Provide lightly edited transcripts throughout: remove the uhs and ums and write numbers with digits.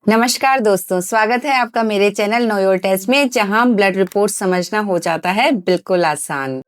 नमस्कार दोस्तों, स्वागत है आपका मेरे चैनल नो योर टेस्ट में, जहां ब्लड रिपोर्ट समझना हो जाता है बिल्कुल आसान।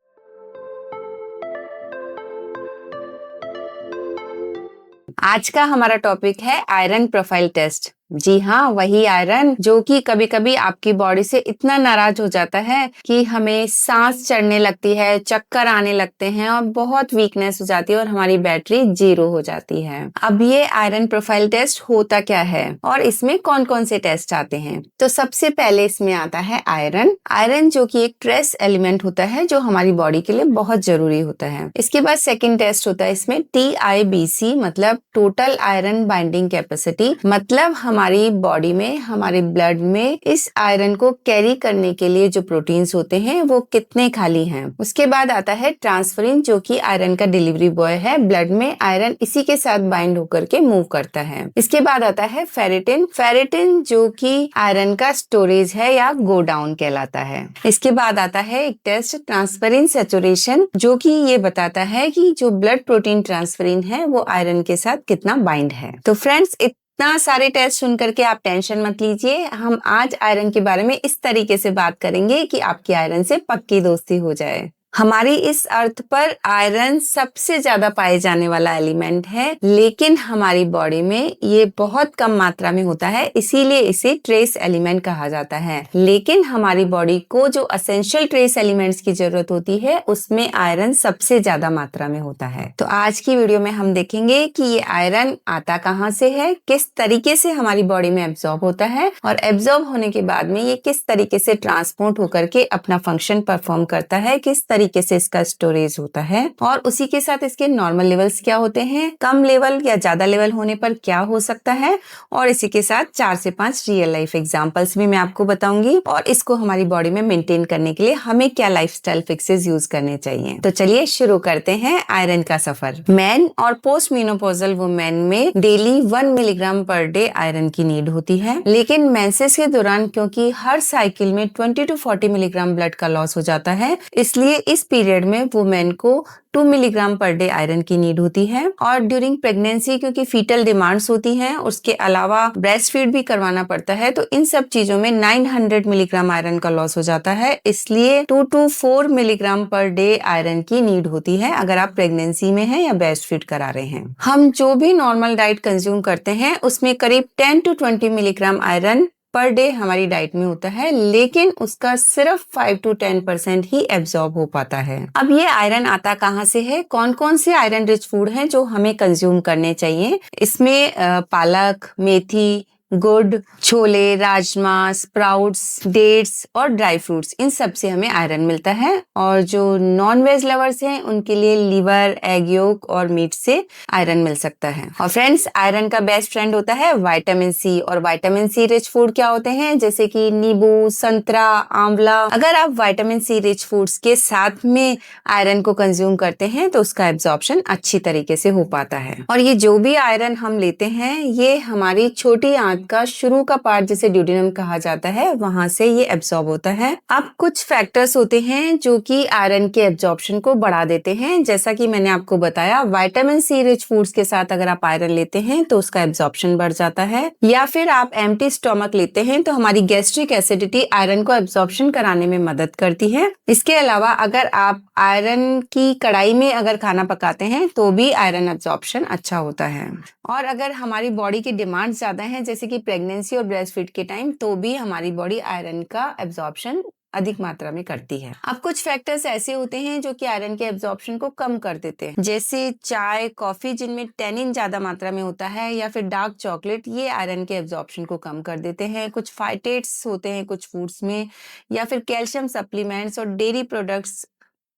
आज का हमारा टॉपिक है आयरन प्रोफाइल टेस्ट। जी हाँ, वही आयरन जो कि कभी कभी आपकी बॉडी से इतना नाराज हो जाता है कि हमें सांस चढ़ने लगती है, चक्कर आने लगते हैं और बहुत वीकनेस हो जाती है और हमारी बैटरी 0 हो जाती है। अब ये आयरन प्रोफाइल टेस्ट होता क्या है और इसमें कौन कौन से टेस्ट आते हैं? तो सबसे पहले इसमें आता है आयरन जो कि एक ट्रेस एलिमेंट होता है जो हमारी बॉडी के लिए बहुत जरूरी होता है। इसके बाद सेकेंड टेस्ट होता है इसमें TIBC, मतलब टोटल आयरन बाइंडिंग कैपेसिटी, मतलब हमारी बॉडी में, हमारे ब्लड में इस आयरन को कैरी करने के लिए जो प्रोटीन्स होते हैं वो कितने खाली हैं। उसके बाद आता है ट्रांसफरिन, जो कि आयरन का डिलीवरी बॉय है। ब्लड में आयरन इसी के साथ बाइंड होकर के मूव करता है। इसके बाद आता है फेरिटिन जो कि आयरन का स्टोरेज है या गो डाउन कहलाता है। इसके बाद आता है एक टेस्ट ट्रांसफरिन सैचुरेशन, जो कि ये बताता है कि जो ब्लड प्रोटीन ट्रांसफरिन है वो आयरन के साथ कितना बाइंड है। तो फ्रेंड्स, इतना सारे टेस्ट सुन करके आप टेंशन मत लीजिए। हम आज आयरन के बारे में इस तरीके से बात करेंगे कि आपकी आयरन से पक्की दोस्ती हो जाए। हमारी इस अर्थ पर आयरन सबसे ज्यादा पाए जाने वाला एलिमेंट है, लेकिन हमारी बॉडी में ये बहुत कम मात्रा में होता है, इसीलिए इसे ट्रेस एलिमेंट कहा जाता है। लेकिन हमारी बॉडी को जो एसेंशियल ट्रेस एलिमेंट्स की जरूरत होती है उसमें आयरन सबसे ज्यादा मात्रा में होता है। तो आज की वीडियो में हम देखेंगे कि ये आयरन आता कहाँ से है, किस तरीके से हमारी बॉडी में एब्जॉर्ब होता है और एब्जॉर्ब होने के बाद में ये किस तरीके से ट्रांसपोर्ट होकर के अपना फंक्शन परफॉर्म करता है, किस तरीके से इसका स्टोरेज होता है और उसी के साथ इसके नॉर्मल लेवल्स क्या होते हैं, कम लेवल या ज्यादा लेवल होने पर क्या हो सकता है, और इसी के साथ 4 से 5 रियल लाइफ एग्जांपल्स भी मैं आपको बताऊंगी और इसको हमारी बॉडी में मेंटेन करने के लिए हमें क्या लाइफस्टाइल फिक्सेस यूज करने चाहिए। तो चलिए शुरू करते हैं आयरन का सफर। मैन और पोस्ट मेनोपॉजल वुमेन में daily 1 milligram per day iron की नीड होती है, लेकिन मेंसेस के दौरान क्योंकि हर साइकिल में 20 to 40 मिलीग्राम ब्लड का लॉस हो जाता है, इसलिए इस पीरियड में वुमेन को 2 मिलीग्राम पर डे आयरन की नीड होती है। और ड्यूरिंग प्रेगनेंसी क्योंकि फीटल डिमांड्स होती हैं, उसके अलावा ब्रेस्ट फीड भी करवाना पड़ता है, तो इन सब चीजों में 900 मिलीग्राम आयरन का लॉस हो जाता है, इसलिए 2 to 4 milligram per day iron की नीड होती है अगर आप प्रेगनेंसी में हैं या ब्रेस्ट फीड करा रहे हैं। हम जो भी नॉर्मल डाइट कंज्यूम करते हैं उसमें करीब 10 to 20 milligram iron per day हमारी डाइट में होता है, लेकिन उसका सिर्फ 5 to 10% ही एब्जॉर्ब हो पाता है। अब ये आयरन आता कहाँ से है, कौन कौन से आयरन रिच फूड हैं जो हमें कंज्यूम करने चाहिए? इसमें पालक, मेथी, गुड़, छोले, राजमा, स्प्राउट्स, डेट्स और ड्राई फ्रूट्स, इन सब से हमें आयरन मिलता है। और जो नॉन वेज लवर्स हैं उनके लिए लीवर, एग योक और मीट से आयरन मिल सकता है। और फ्रेंड्स, आयरन का बेस्ट फ्रेंड होता है विटामिन सी। और विटामिन सी रिच फूड क्या होते हैं, जैसे कि नींबू, संतरा, आंवला। अगर आप विटामिन सी रिच फूड्स के साथ में आयरन को कंज्यूम करते हैं तो उसका एब्जॉर्प्शन अच्छी तरीके से हो पाता है। और ये जो भी आयरन हम लेते हैं ये हमारी छोटी आंत का शुरू का पार्ट, जिसे ड्यूडेनम कहा जाता है, वहां से ये एब्जॉर्ब होता है। अब कुछ फैक्टर्स होते हैं जो कि आयरन के एब्जॉर्प्शन को बढ़ा देते हैं। जैसा कि मैंने आपको बताया, विटामिन सी रिच फूड्स के साथ अगर आप आयरन लेते हैं तो उसका एब्जॉर्प्शन बढ़ जाता है, या फिर आप एम्प्टी स्टमक लेते हैं तो हमारी गैस्ट्रिक एसिडिटी आयरन को एब्जॉर्प्शन कराने में मदद करती है। इसके अलावा अगर आप आयरन की कढ़ाई में अगर खाना पकाते हैं तो भी आयरन एब्जॉर्प्शन अच्छा होता है। और अगर हमारी बॉडी की डिमांड ज्यादा है, जैसे कि प्रेगनेंसी और ब्रेस्ट फीड के टाइम, तो भी हमारी बॉडी आयरन का एब्जॉर्प्शन अधिक मात्रा में करती है। अब कुछ फैक्टर्स ऐसे होते हैं जो कि आयरन के एब्जॉर्प्शन को कम कर देते हैं, जैसे चाय, कॉफी जिनमें टेनिन ज्यादा मात्रा में होता है, या फिर डार्क चॉकलेट, ये आयरन के एब्जॉर्प्शन को कम कर देते हैं। कुछ फाइटेट्स होते हैं कुछ फूड्स में, या फिर कैल्शियम सप्लीमेंट्स और डेयरी प्रोडक्ट्स,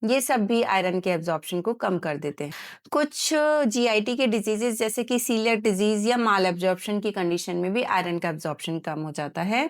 ये सब भी आयरन के एब्जॉर्प्शन को कम कर देते हैं। कुछ जीआईटी के डिजीजेस जैसे कि सीलियक डिजीज या माल एब्जॉर्प्शन की कंडीशन में भी आयरन का एब्जॉर्प्शन कम हो जाता है।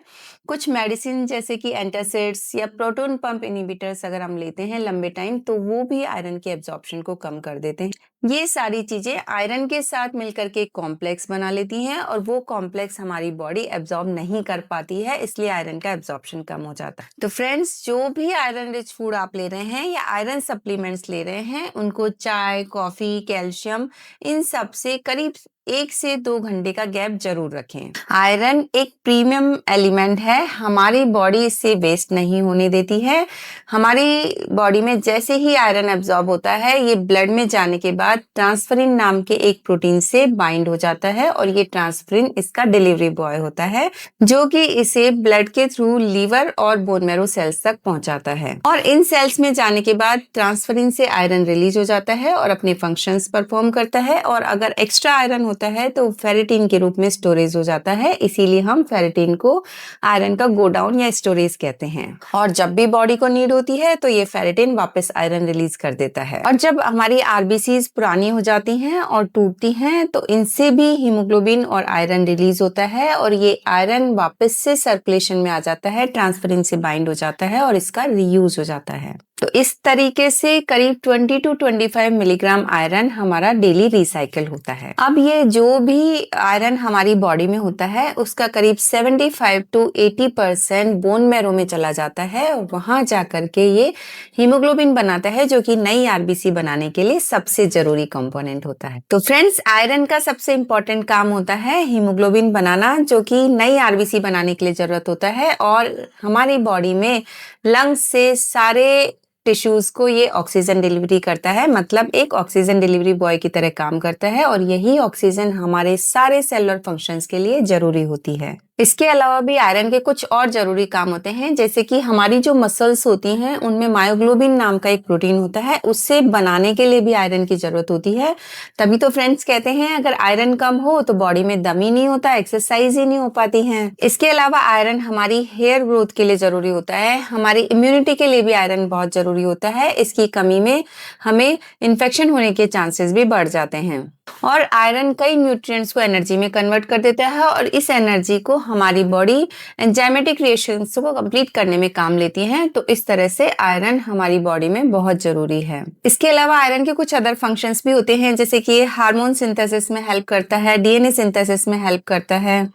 कुछ मेडिसिन जैसे कि एंटासिड्स या प्रोटॉन पंप इनहिबिटर्स अगर हम लेते हैं लंबे टाइम तो वो भी आयरन के एब्जॉर्प्शन को कम कर देते हैं। ये सारी चीजें आयरन के साथ मिलकर के कॉम्प्लेक्स बना लेती हैं और वो कॉम्प्लेक्स हमारी बॉडी एब्जॉर्ब नहीं कर पाती है, इसलिए आयरन का एब्जॉर्प्शन कम हो जाता है। तो फ्रेंड्स, जो भी आयरन रिच फूड आप ले रहे हैं या आयरन सप्लीमेंट्स ले रहे हैं, उनको चाय, कॉफी, कैल्शियम, इन सब से करीब 1 से 2 घंटे का गैप जरूर रखें। आयरन एक प्रीमियम एलिमेंट है, हमारी बॉडी इससे वेस्ट नहीं होने देती है। हमारी बॉडी में जैसे ही आयरन एब्जॉर्ब होता है, ये ब्लड में जाने के बाद ट्रांसफरिन नाम के एक प्रोटीन से बाइंड हो जाता है और ये ट्रांसफरिन इसका डिलीवरी बॉय होता है, जो कि इसे ब्लड के थ्रू लीवर और बोन मैरो सेल्स तक पहुंचाता है। और इन सेल्स में जाने के बाद ट्रांसफरिन से आयरन रिलीज हो जाता है और अपने फंक्शंस परफॉर्म करता है। और अगर एक्स्ट्रा आयरन होता है तो फेरिटिन के रूप में स्टोरेज हो जाता है, इसीलिए हम फेरिटिन को आयरन का गो डाउन या स्टोरेज कहते हैं। और जब भी बॉडी को नीड होती है तो ये फेरिटिन वापस आयरन रिलीज कर देता है। और जब हमारी आरबीसीज पुरानी हो जाती हैं और टूटती हैं तो इनसे भी हीमोग्लोबिन और आयरन रिलीज होता है और ये आयरन वापस से सर्कुलेशन में आ जाता है, ट्रांसफरिन से बाइंड हो जाता है और इसका रीयूज हो जाता है। तो इस तरीके से करीब 20 to 25 मिलीग्राम आयरन हमारा डेली रिसाइकल होता है। अब ये जो भी आयरन हमारी बॉडी में होता है उसका करीब 75 to 80% बोन मैरो में चला जाता है और वहां जाकर के ये हीमोग्लोबिन बनाता है, जो कि नई आरबीसी बनाने के लिए सबसे जरूरी कंपोनेंट होता है। तो फ्रेंड्स, आयरन का सबसे इंपॉर्टेंट काम होता है हीमोग्लोबिन बनाना, जो कि नई आरबीसी बनाने के लिए जरूरत होता है। और हमारी बॉडी में लंग्स से सारे टिश्यूज को ये ऑक्सीजन डिलीवरी करता है, मतलब एक ऑक्सीजन डिलीवरी बॉय की तरह काम करता है और यही ऑक्सीजन हमारे सारे सेलुलर फंक्शंस के लिए जरूरी होती है। इसके अलावा भी आयरन के कुछ और जरूरी काम होते हैं, जैसे कि हमारी जो मसल्स होती हैं उनमें मायोग्लोबिन नाम का एक प्रोटीन होता है, उससे बनाने के लिए भी आयरन की जरूरत होती है। तभी तो फ्रेंड्स कहते हैं अगर आयरन कम हो तो बॉडी में दम ही नहीं होता, एक्सरसाइज ही नहीं हो पाती है। इसके अलावा आयरन हमारी हेयर ग्रोथ के लिए जरूरी होता है, हमारी इम्यूनिटी के लिए भी आयरन बहुत जरूरी होता है। इसकी कमी में हमें इन्फेक्शन होने के चांसेस भी बढ़ जाते हैं। और आयरन कई न्यूट्रिएंट्स को एनर्जी में कन्वर्ट कर देता है और इस एनर्जी को हमारी बॉडी एंजाइमेटिक रिएक्शंस को कंप्लीट करने में काम लेती है। तो इस तरह से आयरन हमारी बॉडी में बहुत जरूरी है। इसके अलावा आयरन के कुछ अदर फंक्शंस भी होते हैं, जैसे कि हार्मोन सिंथेसिस में हेल्प करता है, डीएनए सिंथेसिस में हेल्प करता है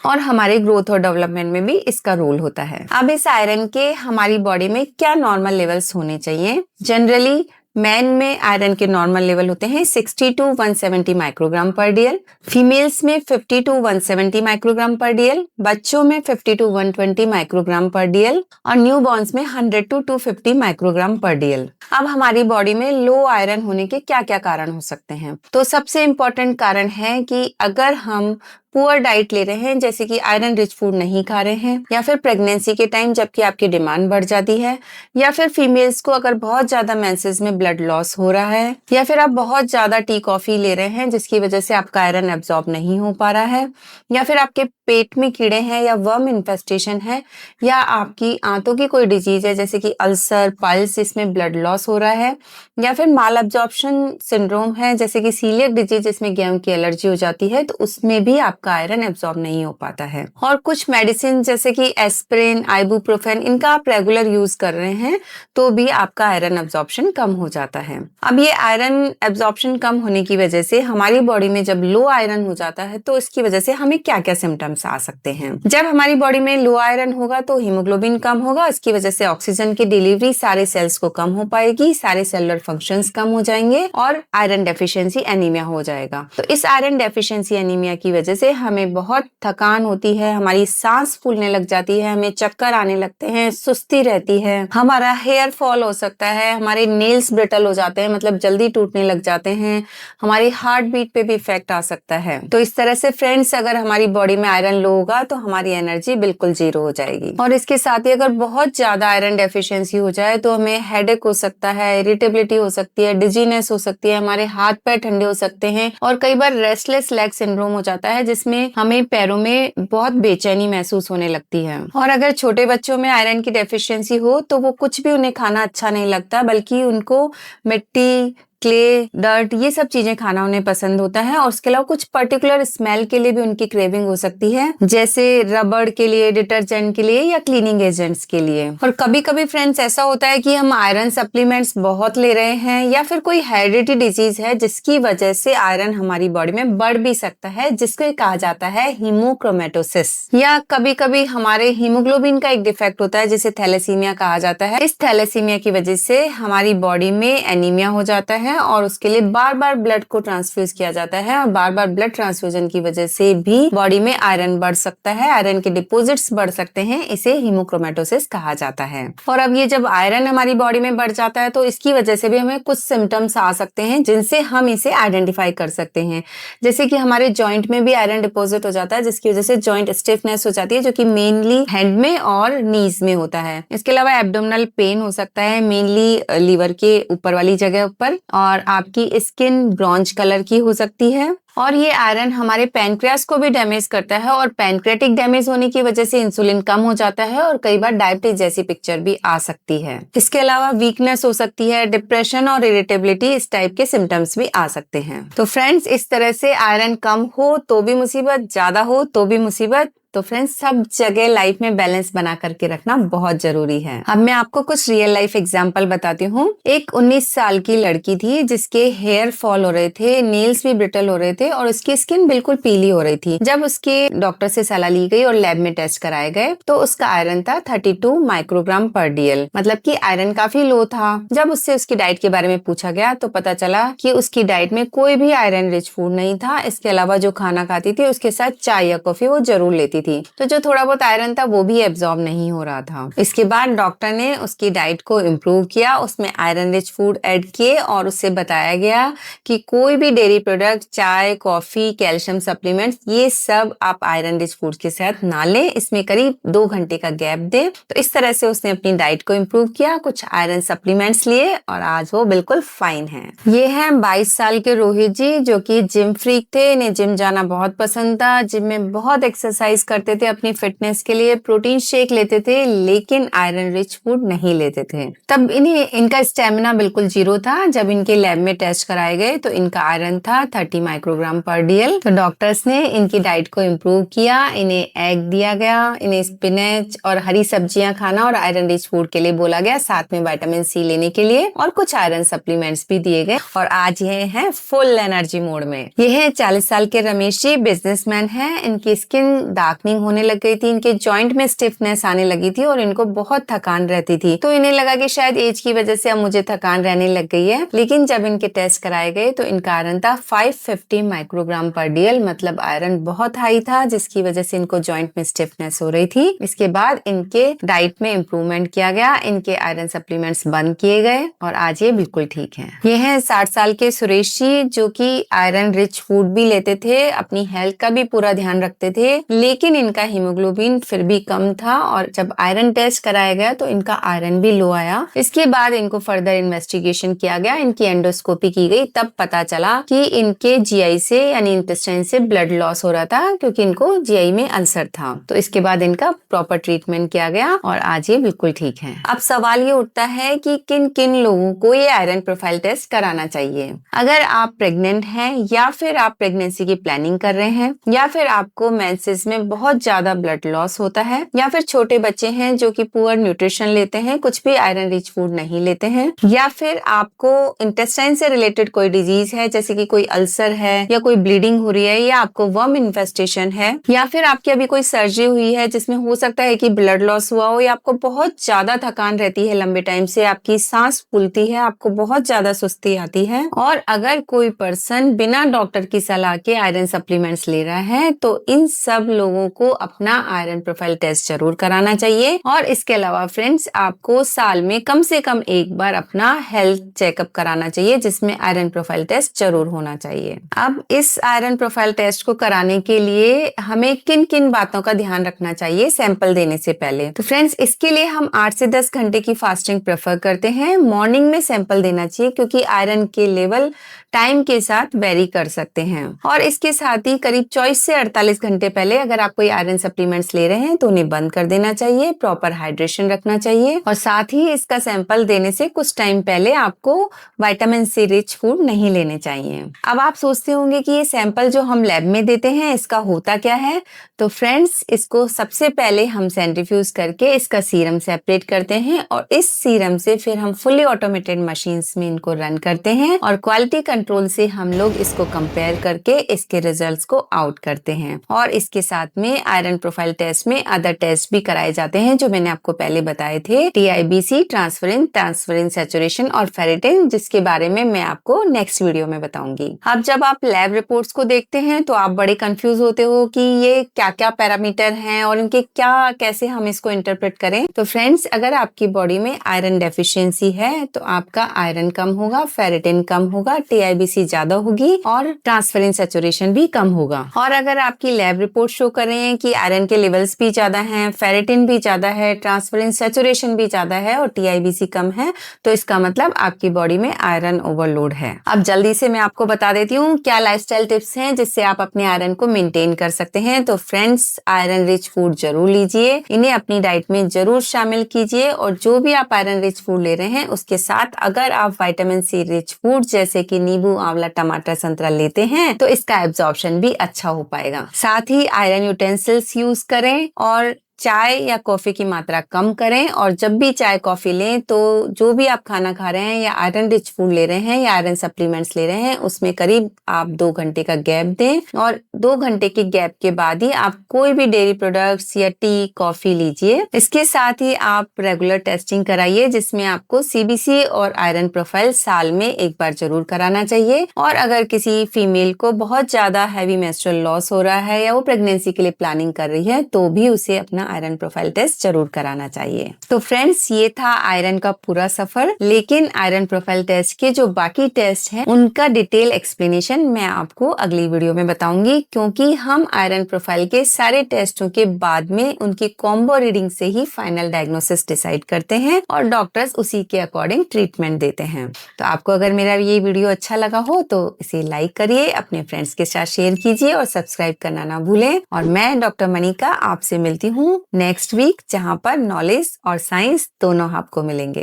और हमारे ग्रोथ और डेवलपमेंट में भी इसका रोल होता है। अब इस आयरन के हमारी बॉडी में क्या नॉर्मल लेवल्स होने चाहिए? जनरली मैन में आयरन के नॉर्मल लेवल होते हैं 60 to 170 माइक्रोग्राम पर डीएल, फीमेल्स में 50 to 170 माइक्रोग्राम पर डीएल, बच्चों में 50 to 120 माइक्रोग्राम पर डीएल और न्यूबॉर्न्स में 100 to 250 माइक्रोग्राम पर डीएल। अब हमारी बॉडी में लो आयरन होने के क्या क्या कारण हो सकते हैं? तो सबसे इम्पोर्टेंट कारण है कि अगर हम पुअर डाइट ले रहे हैं, जैसे कि आयरन रिच फूड नहीं खा रहे हैं, या फिर प्रेगनेंसी के टाइम जबकि आपकी डिमांड बढ़ जाती है, या फिर फीमेल्स को अगर बहुत ज्यादा मेंसेस में ब्लड लॉस हो रहा है, या फिर आप बहुत ज्यादा टी कॉफी ले रहे हैं जिसकी वजह से आपका आयरन एब्जॉर्ब नहीं हो पा रहा है, या फिर आपके पेट में कीड़े हैं या वर्म इन्फेस्टेशन है, या आपकी आंतों की कोई डिजीज है जैसे कि अल्सर, पाइल्स, इसमें ब्लड लॉस हो रहा है, या फिर माल एब्जॉर्प्शन सिंड्रोम है जैसे कि सीलियक डिजीज जिसमें गेहूं की एलर्जी हो जाती है, तो उसमें भी आपका आयरन एब्जॉर्ब नहीं हो पाता है। और कुछ मेडिसिन जैसे कि एस्पिरिन, आइबुप्रोफेन, इनका आप रेगुलर यूज कर रहे हैं तो भी आपका आयरन एब्जॉर्प्शन कम हो जाता है। अब ये आयरन एब्जॉर्प्शन कम होने की वजह से हमारी बॉडी में जब लो आयरन हो जाता है तो इसकी वजह से हमें क्या क्या सिम्टम्स आ सकते हैं? जब हमारी बॉडी में लो आयरन होगा तो हीमोग्लोबिन कम होगा, इसकी वजह से ऑक्सीजन की डिलीवरी सारे सेल्स को कम हो पाएगी, सारे सेलुलर फंक्शंस कम हो जाएंगे और आयरन डेफिशिएंसी एनीमिया हो जाएगा। तो इस आयरन डेफिशिएंसी एनीमिया की वजह से हमें बहुत थकान होती है, हमारी सांस फूलने लग जाती है, हमें चक्कर आने लगते हैं, सुस्ती रहती है, हमारा हेयर फॉल हो सकता है, हमारे नेल्स ब्रिटल हो जाते हैं, मतलब जल्दी टूटने लग जाते हैं, हमारी हार्ट बीट पे भी इफेक्ट आ सकता है। तो इस तरह से फ्रेंड्स, अगर हमारी बॉडी में आयरन लो होगा तो हमारी एनर्जी बिल्कुल जीरो हो जाएगी। और इसके साथ ही अगर बहुत ज्यादा आयरन डेफिशिएंसी हो जाए तो हमें हेडेक हो सकता है, इरिटेबिलिटी हो सकती है, डिजीनेस हो सकती है, हमारे हाथ पैर ठंडे हो सकते हैं और कई बार रेस्टलेस लेग सिंड्रोम हो जाता है जिसमें हमें पैरों में बहुत बेचैनी महसूस होने लगती है। और अगर छोटे बच्चों में आयरन की डेफिशिएंसी हो तो वो कुछ भी उन्हें खाना अच्छा नहीं लगता, बल्कि उनको मिट्टी, क्ले, डर्ट, ये सब चीजें खाना उन्हें पसंद होता है। और उसके अलावा कुछ पर्टिकुलर स्मेल के लिए भी उनकी क्रेविंग हो सकती है, जैसे रबड़ के लिए, डिटर्जेंट के लिए या क्लीनिंग एजेंट्स के लिए। और कभी कभी फ्रेंड्स ऐसा होता है कि हम आयरन सप्लीमेंट्स बहुत ले रहे हैं या फिर कोई हेरिडिटी डिजीज है जिसकी वजह से आयरन हमारी बॉडी में बढ़ भी सकता है, जिसको कहा जाता है हीमोक्रोमेटोसिस। या कभी कभी हमारे हीमोग्लोबिन का एक डिफेक्ट होता है जिसे थैलेसीमिया कहा जाता है। इस थैलेसीमिया की वजह से हमारी बॉडी में एनीमिया हो जाता है है और उसके लिए बार बार ब्लड को ट्रांसफ्यूज किया जाता है और बार बार ब्लड ट्रांसफ्यूजन की वजह से भी बॉडी में आयरन बढ़ सकता है, आयरन के डिपोजिट्स बढ़ सकते हैं, इसे हीमोक्रोमेटोसिस कहा जाता है। और अब ये जब आयरन हमारी बॉडी में बढ़ जाता है तो इसकी वजह से भी हमें कुछ सिम्टम्स आ सकते हैं जिनसे हम इसे आइडेंटिफाई कर सकते हैं। जैसे कि हमारे जॉइंट में भी आयरन डिपोजिट हो जाता है जिसकी वजह से जॉइंट स्टिफनेस हो जाती है, जो कि मेनली हेड में और नीज में होता है। इसके अलावा एब्डोमिनल पेन हो सकता है, मेनली लीवर के ऊपर वाली जगह पर, और आपकी स्किन ब्रॉन्ज कलर की हो सकती है। और ये आयरन हमारे पैनक्रियास को भी डैमेज करता है और पैनक्रियाटिक डैमेज होने की वजह से इंसुलिन कम हो जाता है और कई बार डायबिटीज जैसी पिक्चर भी आ सकती है। इसके अलावा वीकनेस हो सकती है, डिप्रेशन और इरिटेबिलिटी, इस टाइप के सिम्टम्स भी आ सकते हैं। तो फ्रेंड्स, इस तरह से आयरन कम हो तो भी मुसीबत, ज्यादा हो तो भी मुसीबत। तो फ्रेंड्स, सब जगह लाइफ में बैलेंस बना करके रखना बहुत जरूरी है। अब मैं आपको कुछ रियल लाइफ एग्जांपल बताती हूँ। एक 19 साल की लड़की थी जिसके हेयर फॉल हो रहे थे, नेल्स भी ब्रिटल हो रहे थे और उसकी स्किन बिल्कुल पीली हो रही थी। जब उसके डॉक्टर से सलाह ली गई और लैब में टेस्ट कराए गए तो उसका आयरन था 32 माइक्रोग्राम पर DL, मतलब कि आयरन काफी लो था। जब उससे उसकी डाइट के बारे में पूछा गया तो पता चला कि उसकी डाइट में कोई भी आयरन रिच फूड नहीं था। इसके अलावा जो खाना खाती थी उसके साथ चाय या कॉफी वो जरूर लेती थी, तो जो थोड़ा बहुत आयरन था वो भी एब्जॉर्ब नहीं हो रहा था। इसके बाद डॉक्टर ने उसकी डाइट को इम्प्रूव किया, उसमें आयरन रिच फूड ऐड किए और उससे बताया गया कि कोई भी डेयरी प्रोडक्ट, चाय, कॉफी, कैल्शियम सप्लीमेंट्स, ये सब आप आयरन रिच फूड के साथ ना लें, इसमें करीब 2 घंटे का गैप दें। तो इस तरह से उसने अपनी डाइट को इम्प्रूव किया, कुछ आयरन सप्लीमेंट्स लिए और आज वो बिल्कुल फाइन है। ये है 22 साल के रोहित जी, जो कि जिम फ्रीक थे। इन्हें जिम जाना बहुत पसंद था, जिम में बहुत एक्सरसाइज करते थे अपनी फिटनेस के लिए, प्रोटीन शेक लेते थे लेकिन आयरन रिच फूड नहीं लेते थे। तब इनका स्टेमिना बिल्कुल जीरो था। जब इनके लैब में टेस्ट कराए गए तो इनका आयरन था 30 माइक्रोग्राम पर DL। तो डॉक्टर्स ने इनकी डाइट को इम्प्रूव किया, इन्हें एग दिया गया, इन्हें स्पिनच और हरी सब्जियां खाना और आयरन रिच फूड के लिए बोला गया, साथ में विटामिन C लेने के लिए और कुछ आयरन सप्लीमेंट्स भी दिए गए और आज ये हैं फुल एनर्जी मोड में। ये है 40 साल के रमेश जी, बिजनेसमैन हैं। इनकी स्किन डार्कनिंग होने लग गई थी, इनके जॉइंट में स्टिफनेस आने लगी थी और इनको बहुत थकान रहती थी। तो इन्हें लगा कि शायद एज की वजह से अब मुझे थकान रहने लग गई है, लेकिन जब इनके टेस्ट कराए गए तो इनका आयरन था 550 माइक्रोग्राम पर DL, मतलब आयरन बहुत हाई था जिसकी वजह से इनको जॉइंट में स्टिफनेस हो रही थी। इसके बाद इनके डाइट में इम्प्रूवमेंट किया गया, इनके आयरन सप्लीमेंट्स बंद किए गए और आज ये बिल्कुल ठीक है। ये है 60 साल के सुरेश जी, जो कि आयरन रिच फूड भी लेते थे, अपनी हेल्थ का भी पूरा ध्यान रखते थे, लेकिन इनका हीमोग्लोबिन फिर भी कम था और जब आयरन टेस्ट कराया गया तो इनका आयरन भी लो आया। इसके बाद इनको फर्दर इन्वेस्टिगेशन किया गया, इनकी एंडोस्कोपी की गई, तब पता चला कि इनके GI से यानी इंटेस्टाइन से ब्लड लॉस हो रहा था क्योंकि इनको GI में अल्सर था। तो इसके बाद इनका प्रॉपर ट्रीटमेंट किया गया और आज ये बिल्कुल ठीक है। अब सवाल ये उठता है कि किन किन लोगों को ये आयरन प्रोफाइल टेस्ट कराना चाहिए। अगर आप प्रेग्नेंट हैं या फिर आप प्रेगनेंसी की प्लानिंग कर रहे हैं या फिर आपको मेंसेस में बहुत ज्यादा ब्लड लॉस होता है या फिर छोटे बच्चे हैं जो कि पुअर न्यूट्रिशन लेते हैं, कुछ भी आयरन रिच फूड नहीं लेते हैं, या फिर आपको इंटेस्टाइन से रिलेटेड कोई डिजीज है जैसे कि कोई अल्सर है या कोई ब्लीडिंग हो रही है या आपको वर्म इन्फेस्टेशन है या फिर आपकी अभी कोई सर्जरी हुई है जिसमें हो सकता है कि ब्लड लॉस हुआ हो या आपको बहुत ज्यादा थकान रहती है लंबे टाइम से, आपकी सांस फूलती है, आपको बहुत ज्यादा सुस्ती आती है और अगर कोई पर्सन बिना डॉक्टर की सलाह के आयरन सप्लीमेंट्स ले रहा है तो इन सब लोगों को अपना आयरन प्रोफाइल टेस्ट जरूर कराना चाहिए। और इसके अलावा फ्रेंड्स, आपको साल में कम से कम एक बार अपना हेल्थ चेकअप कराना चाहिए जिसमें आयरन प्रोफाइल टेस्ट जरूर होना चाहिए। अब इस आयरन प्रोफाइल टेस्ट को कराने के लिए हमें किन किन बातों का ध्यान रखना चाहिए सैंपल देने से पहले। तो फ्रेंड्स, इसके लिए हम 8 से 10 घंटे की फास्टिंग प्रेफर करते हैं। मॉर्निंग में सैंपल देना चाहिए क्योंकि आयरन के लेवल टाइम के साथ वेरी कर सकते हैं और इसके साथ ही करीब 24 से 48 घंटे पहले अगर आप कोई आयरन सप्लीमेंट्स ले रहे हैं तो उन्हें बंद कर देना चाहिए, प्रॉपर हाइड्रेशन रखना चाहिए और साथ ही इसका सैंपल देने से कुछ टाइम पहले आपको विटामिन C रिच फूड नहीं लेने चाहिए। अब आप सोचते होंगे कि ये सैंपल जो हम लैब में देते हैं इसका होता क्या है। तो फ्रेंड्स, इसको सबसे पहले हम सेंट्रीफ्यूज करके इसका सीरम सेपरेट करते हैं और इस सीरम से फिर हम फुली ऑटोमेटेड मशीन्स में इनको रन करते हैं और क्वालिटी कंट्रोल से हम लोग इसको कंपेयर करके इसके रिजल्ट्स को आउट करते हैं और इसके साथ में आयरन प्रोफाइल टेस्ट में अदर टेस्ट भी कराए जाते हैं जो मैंने आपको पहले बताए थे, TIBC, ट्रांसफेरिन सैचुरेशन और फेरिटिन, जिसके बारे में मैं आपको नेक्स्ट वीडियो में बताऊंगी। अब जब आप लैब रिपोर्ट्स को देखते हैं तो आप बड़े कंफ्यूज होते हो कि ये क्या क्या पैरामीटर हैं और इनके क्या कैसे हम इसको इंटरप्रेट करें। तो फ्रेंड्स, अगर आपकी बॉडी में आयरन डेफिशिएंसी है तो आपका आयरन कम होगा, फेरिटिन कम होगा, TIBC ज्यादा होगी और ट्रांसफेरिन सैचुरेशन भी कम होगा। और अगर आपकी लैब रिपोर्ट शो करें कि आयरन के लेवल्स भी ज्यादा हैं, फेरिटिन भी ज्यादा है, ट्रांसफेरिन सैचुरेशन भी ज्यादा है और TIBC कम है, तो इसका मतलब आपकी बॉडी में आयरन ओवरलोड है। अब जल्दी से मैं आपको बता देती हूँ क्या लाइफस्टाइल टिप्स हैं जिससे आप अपने आयरन को मेंटेन कर सकते हैं। तो फ्रेंड्स, आयरन रिच फूड जरूर लीजिए, इन्हें अपनी डाइट में जरूर शामिल कीजिए और जो भी आप आयरन रिच फूड ले रहे हैं उसके साथ अगर आप विटामिन सी रिच फूड जैसे कि नींबू, आंवला, टमाटर, संतरा लेते हैं तो इसका एब्जॉर्प्शन भी अच्छा हो पाएगा। साथ ही आयरन यूटेंसिल्स यूज करें और चाय या कॉफी की मात्रा कम करें और जब भी चाय कॉफी लें तो जो भी आप खाना खा रहे हैं या आयरन रिच फूड ले रहे हैं या आयरन सप्लीमेंट्स ले रहे हैं उसमें करीब आप 2 घंटे का गैप दें और 2 घंटे के गैप के बाद ही आप कोई भी डेयरी प्रोडक्ट्स या टी, कॉफी लीजिए। इसके साथ ही आप रेगुलर टेस्टिंग कराइए जिसमें आपको CBC और आयरन प्रोफाइल साल में एक बार जरूर कराना चाहिए। और अगर किसी फीमेल को बहुत ज्यादा हैवी मेंस्ट्रुअल लॉस हो रहा है या वो प्रेगनेंसी के लिए प्लानिंग कर रही है तो भी उसे अपना आयरन प्रोफाइल टेस्ट जरूर कराना चाहिए। तो फ्रेंड्स, ये था आयरन का पूरा सफर, लेकिन आयरन प्रोफाइल टेस्ट के जो बाकी टेस्ट हैं उनका डिटेल एक्सप्लेनेशन मैं आपको अगली वीडियो में बताऊंगी, क्योंकि हम आयरन प्रोफाइल के सारे टेस्टों के बाद में उनकी कॉम्बो रीडिंग से ही फाइनल डायग्नोसिस डिसाइड करते हैं और डॉक्टर्स उसी के अकॉर्डिंग ट्रीटमेंट देते हैं। तो आपको अगर मेरा ये वीडियो अच्छा लगा हो तो इसे लाइक करिए, अपने फ्रेंड्स के साथ शेयर कीजिए और सब्सक्राइब करना ना भूलें। और मैं डॉक्टर मनिका आपसे मिलती हूँ नेक्स्ट वीक, जहाँ पर नॉलेज और साइंस दोनों आपको मिलेंगे।